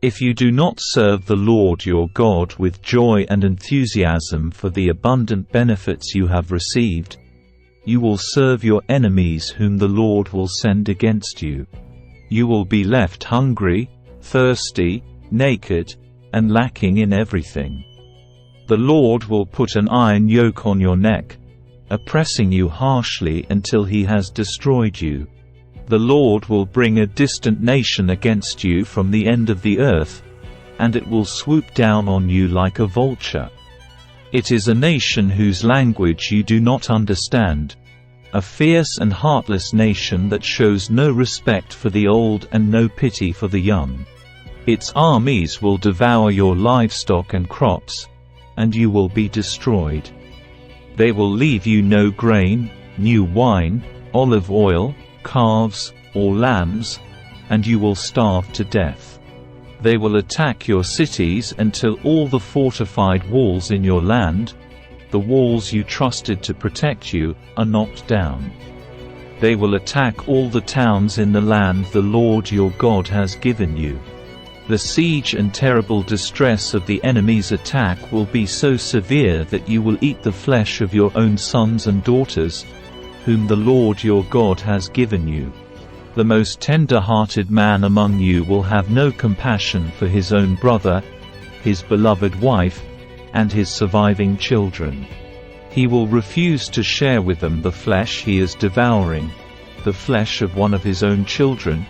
If you do not serve the Lord your God with joy and enthusiasm for the abundant benefits you have received, you will serve your enemies whom the Lord will send against you. You will be left hungry, thirsty, naked, and lacking in everything. The Lord will put an iron yoke on your neck, oppressing you harshly until he has destroyed you. The Lord will bring a distant nation against you from the end of the earth, and it will swoop down on you like a vulture. It is a nation whose language you do not understand, a fierce and heartless nation that shows no respect for the old and no pity for the young. Its armies will devour your livestock and crops, and you will be destroyed. They will leave you no grain, new wine, olive oil, calves, or lambs, and you will starve to death. They will attack your cities until all the fortified walls in your land, the walls you trusted to protect you, are knocked down. They will attack all the towns in the land the Lord your God has given you. The siege and terrible distress of the enemy's attack will be so severe that you will eat the flesh of your own sons and daughters, whom the Lord your God has given you. The most tender-hearted man among you will have no compassion for his own brother, his beloved wife, and his surviving children. He will refuse to share with them the flesh he is devouring, the flesh of one of his own children,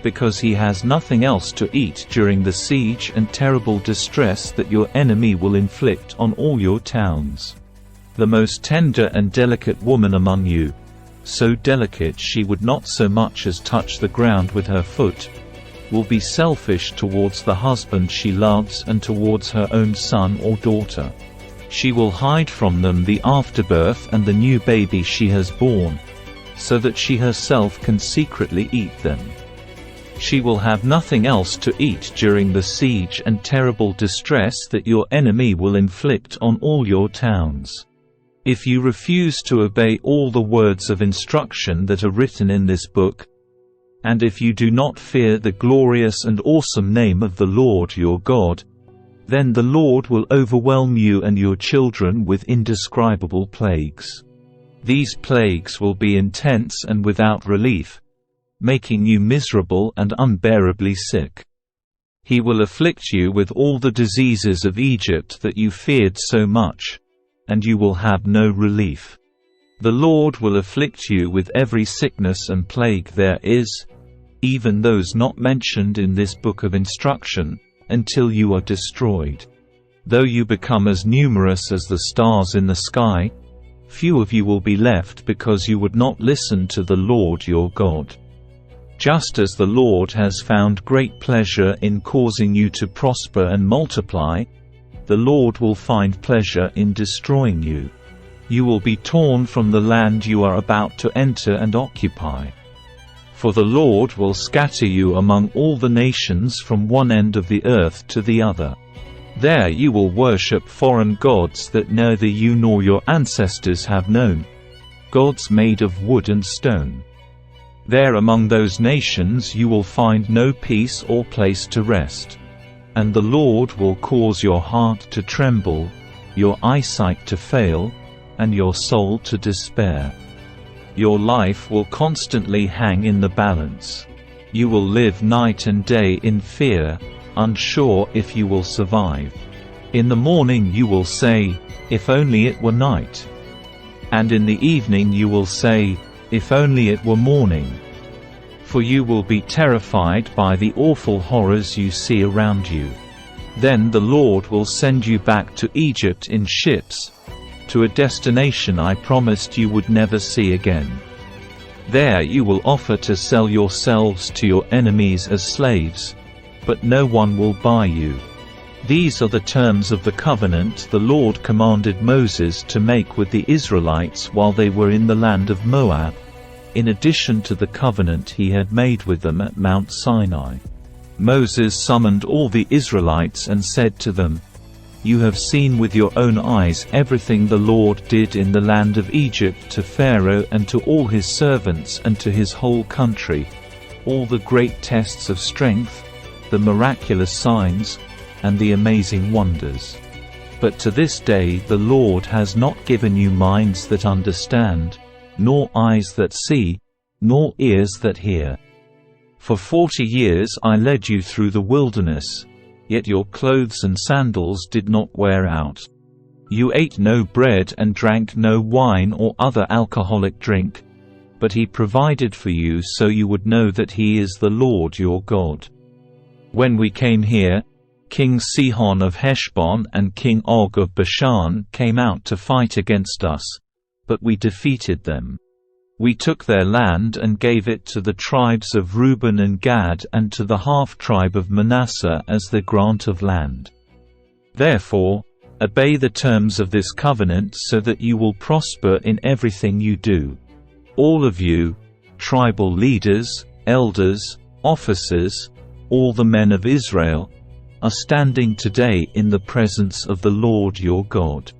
because he has nothing else to eat during the siege and terrible distress that your enemy will inflict on all your towns. The most tender and delicate woman among you, so delicate she would not so much as touch the ground with her foot, will be selfish towards the husband she loves and towards her own son or daughter. She will hide from them the afterbirth and the new baby she has born, so that she herself can secretly eat them. She will have nothing else to eat during the siege and terrible distress that your enemy will inflict on all your towns. If you refuse to obey all the words of instruction that are written in this book, and if you do not fear the glorious and awesome name of the Lord your God, then the Lord will overwhelm you and your children with indescribable plagues. These plagues will be intense and without relief, making you miserable and unbearably sick. He will afflict you with all the diseases of Egypt that you feared so much, and you will have no relief. The Lord will afflict you with every sickness and plague there is, even those not mentioned in this book of instruction, until you are destroyed. Though you become as numerous as the stars in the sky, few of you will be left because you would not listen to the Lord your God. Just as the Lord has found great pleasure in causing you to prosper and multiply, the Lord will find pleasure in destroying you. You will be torn from the land you are about to enter and occupy. For the Lord will scatter you among all the nations from one end of the earth to the other. There you will worship foreign gods that neither you nor your ancestors have known, gods made of wood and stone. There among those nations you will find no peace or place to rest. And the Lord will cause your heart to tremble, your eyesight to fail, and your soul to despair. Your life will constantly hang in the balance. You will live night and day in fear, unsure if you will survive. In the morning you will say, "If only it were night." And in the evening you will say, "If only it were morning." For you will be terrified by the awful horrors you see around you. Then the Lord will send you back to Egypt in ships, to a destination I promised you would never see again. There you will offer to sell yourselves to your enemies as slaves, but no one will buy you. These are the terms of the covenant the Lord commanded Moses to make with the Israelites while they were in the land of Moab, in addition to the covenant he had made with them at Mount Sinai. Moses summoned all the Israelites and said to them, "You have seen with your own eyes everything the Lord did in the land of Egypt to Pharaoh and to all his servants and to his whole country, all the great tests of strength, the miraculous signs, and the amazing wonders. But to this day the Lord has not given you minds that understand, nor eyes that see, nor ears that hear. For 40 years I led you through the wilderness, yet your clothes and sandals did not wear out. You ate no bread and drank no wine or other alcoholic drink, but He provided for you so you would know that He is the Lord your God. When we came here, King Sihon of Heshbon and King Og of Bashan came out to fight against us, but we defeated them. We took their land and gave it to the tribes of Reuben and Gad and to the half-tribe of Manasseh as the grant of land. Therefore, obey the terms of this covenant so that you will prosper in everything you do. All of you, tribal leaders, elders, officers, all the men of Israel, are standing today in the presence of the Lord your God.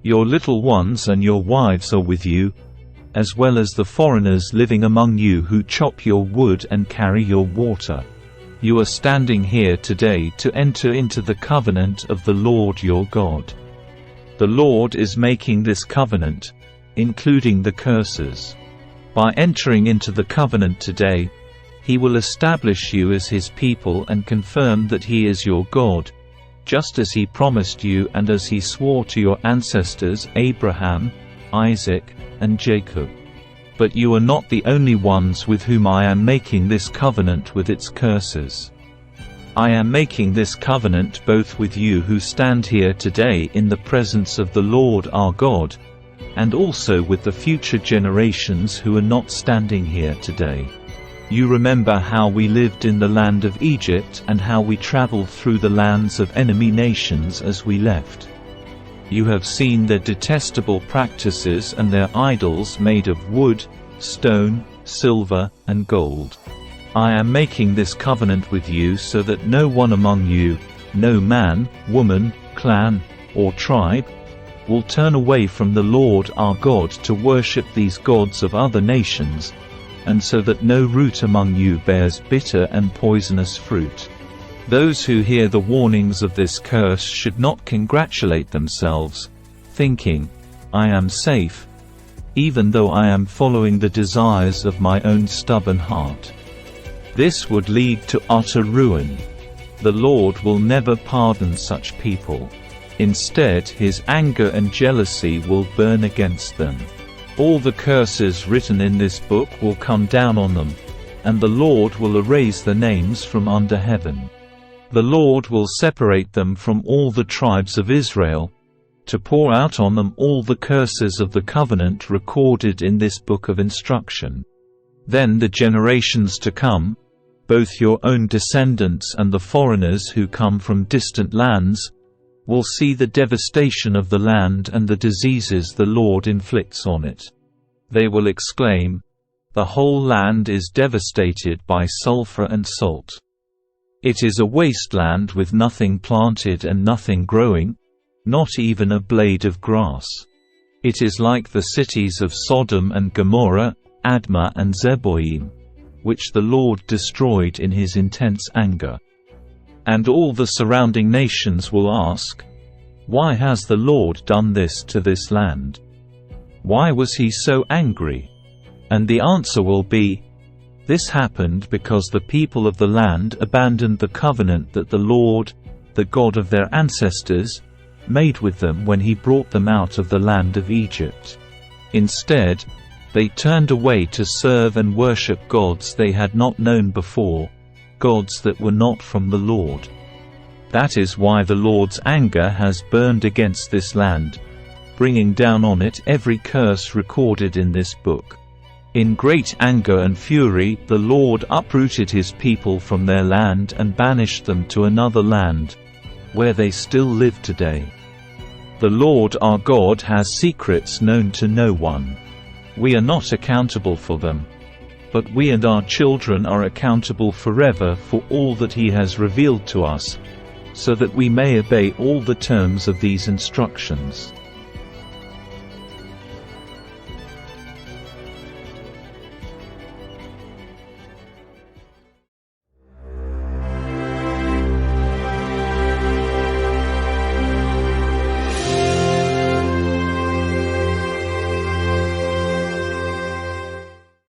Your little ones and your wives are with you, as well as the foreigners living among you who chop your wood and carry your water. You are standing here today to enter into the covenant of the Lord your God. The Lord is making this covenant, including the curses. By entering into the covenant today, He will establish you as His people and confirm that He is your God, just as He promised you and as He swore to your ancestors Abraham, Isaac, and Jacob. But you are not the only ones with whom I am making this covenant with its curses. I am making this covenant both with you who stand here today in the presence of the Lord our God, and also with the future generations who are not standing here today. You remember how we lived in the land of Egypt and how we traveled through the lands of enemy nations as we left. You have seen their detestable practices and their idols made of wood, stone, silver, and gold. I am making this covenant with you so that no one among you, no man, woman, clan, or tribe, will turn away from the Lord our God to worship these gods of other nations, and so that no root among you bears bitter and poisonous fruit. Those who hear the warnings of this curse should not congratulate themselves, thinking, "I am safe," even though I am following the desires of my own stubborn heart. This would lead to utter ruin. The Lord will never pardon such people. Instead, His anger and jealousy will burn against them. All the curses written in this book will come down on them, and the Lord will erase their names from under heaven. The Lord will separate them from all the tribes of Israel, to pour out on them all the curses of the covenant recorded in this book of instruction. Then the generations to come, both your own descendants and the foreigners who come from distant lands, will see the devastation of the land and the diseases the Lord inflicts on it. They will exclaim, "The whole land is devastated by sulfur and salt. It is a wasteland with nothing planted and nothing growing, not even a blade of grass. It is like the cities of Sodom and Gomorrah, Admah and Zeboim, which the Lord destroyed in His intense anger." And all the surrounding nations will ask, "Why has the Lord done this to this land? Why was He so angry?" And the answer will be, "This happened because the people of the land abandoned the covenant that the Lord, the God of their ancestors, made with them when He brought them out of the land of Egypt. Instead, they turned away to serve and worship gods they had not known before, gods that were not from the Lord. That is why the Lord's anger has burned against this land, bringing down on it every curse recorded in this book. In great anger and fury, the Lord uprooted His people from their land and banished them to another land, where they still live today. The Lord our God has secrets known to no one. We are not accountable for them, but we and our children are accountable forever for all that He has revealed to us, so that we may obey all the terms of these instructions.